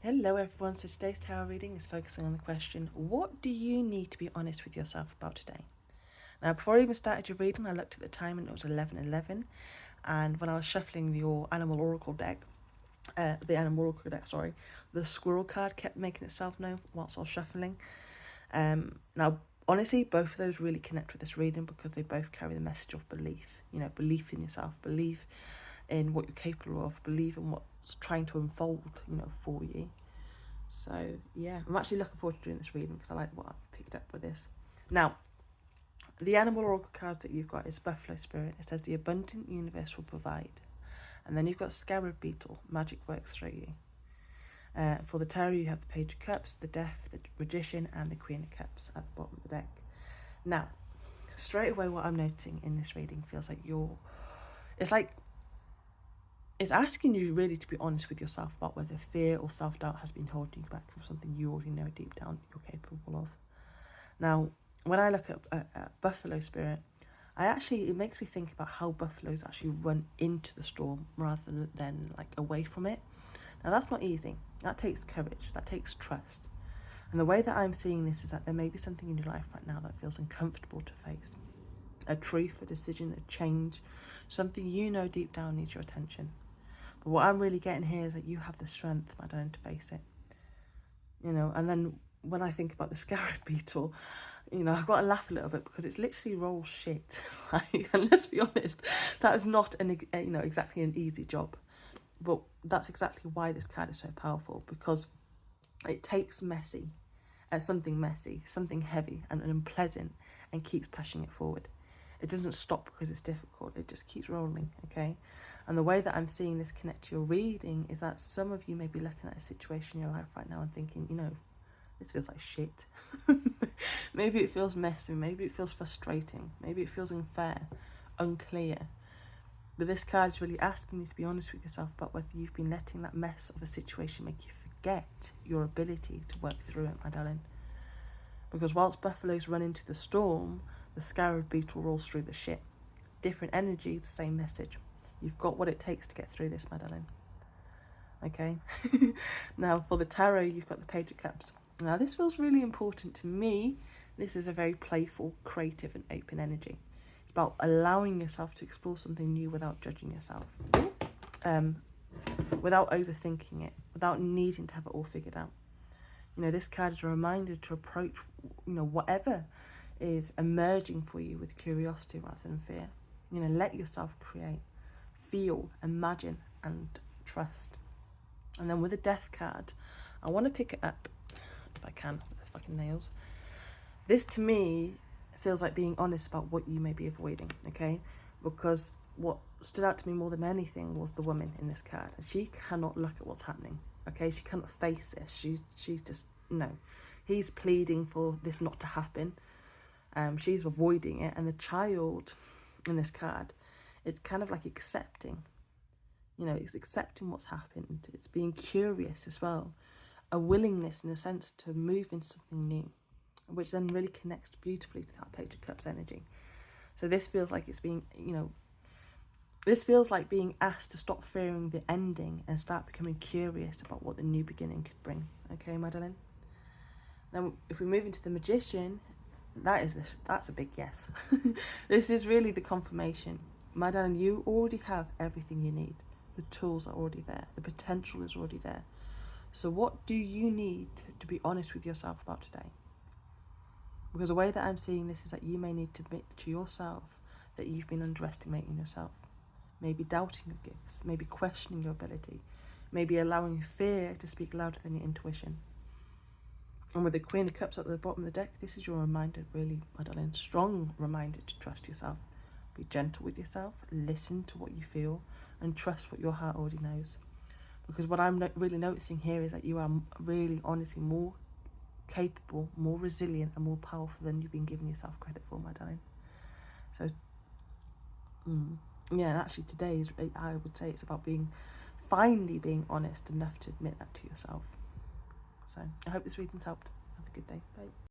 Hello everyone, so today's tarot reading is focusing on the question, what do you need to be honest with yourself about today? Now, before I even started your reading, I looked at the time and it was 11:11, and when I was shuffling the animal oracle deck, the squirrel card kept making itself known whilst I was shuffling. Now, honestly, both of those really connect with this reading because they both carry the message of belief. You know, belief in yourself, belief in what you're capable of, believe in what's trying to unfold, for you. So yeah, I'm actually looking forward to doing this reading because I like what I've picked up with this. Now, the animal oracle cards that you've got is Buffalo Spirit. It says the abundant universe will provide. And then you've got Scarab Beetle, magic works through you. For the tarot, you have the Page of Cups, the Death, the Magician, and the Queen of Cups at the bottom of the deck. Now, straight away, what I'm noticing in this reading feels like it's asking you really to be honest with yourself about whether fear or self-doubt has been holding you back from something you already know deep down you're capable of. Now, when I look at Buffalo Spirit, it makes me think about how buffaloes actually run into the storm rather than like away from it. Now, that's not easy. That takes courage. That takes trust. And the way that I'm seeing this is that there may be something in your life right now that feels uncomfortable to face. A truth, a decision, a change, something you know deep down needs your attention. But what I'm really getting here is that you have the strength, my darling, to face it. And then when I think about the Scarab Beetle, I've got to laugh a little bit because it's literally roll shit. And let's be honest, that is not exactly an easy job. But that's exactly why this card is so powerful, because it takes something messy, something heavy and unpleasant, and keeps pushing it forward. It doesn't stop because it's difficult. It just keeps rolling, okay? And the way that I'm seeing this connect to your reading is that some of you may be looking at a situation in your life right now and thinking, this feels like shit. Maybe it feels messy. Maybe it feels frustrating. Maybe it feels unfair, unclear. But this card is really asking you to be honest with yourself about whether you've been letting that mess of a situation make you forget your ability to work through it, my darling. Because whilst buffaloes run into the storm, the Scarab Beetle rolls through the shit. Different energies, same message. You've got what it takes to get through this, my darling. Okay? Now, for the tarot, you've got the Page of Cups. Now, this feels really important to me. This is a very playful, creative, and open energy. It's about allowing yourself to explore something new without judging yourself. Without overthinking it, without needing to have it all figured out. This card is a reminder to approach, whatever is emerging for you with curiosity rather than fear. Let yourself create, feel, imagine, and trust. And then with the Death card, I want to pick it up, if I can, with the fucking nails. This, to me, feels like being honest about what you may be avoiding, okay? Because what stood out to me more than anything was the woman in this card. And she cannot look at what's happening, okay? She cannot face this. She's just, no. He's pleading for this not to happen. She's avoiding it. And the child in this card, it's kind of like accepting. It's accepting what's happened. It's being curious as well. A willingness, in a sense, to move into something new, which then really connects beautifully to that Page of Cups energy. So this feels like it's being, this feels like being asked to stop fearing the ending and start becoming curious about what the new beginning could bring. Okay, Madeline? Then if we move into the Magician, that's a big yes. This is really the confirmation. Madeline, you already have everything you need. The tools are already there. The potential is already there. So what do you need to be honest with yourself about today? Because the way that I'm seeing this is that you may need to admit to yourself that you've been underestimating yourself. Maybe doubting your gifts, maybe questioning your ability, maybe allowing fear to speak louder than your intuition. And with the Queen of Cups at the bottom of the deck, this is your reminder, really, my darling, strong reminder to trust yourself. Be gentle with yourself, listen to what you feel, and trust what your heart already knows. Because what I'm really noticing here is that you are really, honestly, more capable, more resilient, and more powerful than you've been giving yourself credit for, my darling. So, yeah, actually today I would say it's about finally being honest enough to admit that to yourself. So I hope this reading's helped. Have a good day. Bye.